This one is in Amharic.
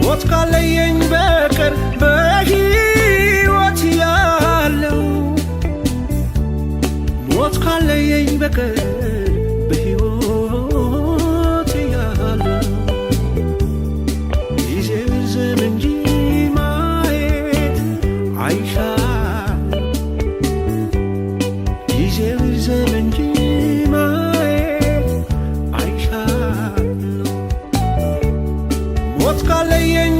ሞት ካለየኝ በቀር በሕይወት ያለው ሞት ካለየኝ በቀር በሕይወት ያለው ጊዜ ቢርዘም እንጂ ማየት አይሻል ጊዜ ቢርዘም እንጂ ማየት አይሻል ሞት ካለየኝ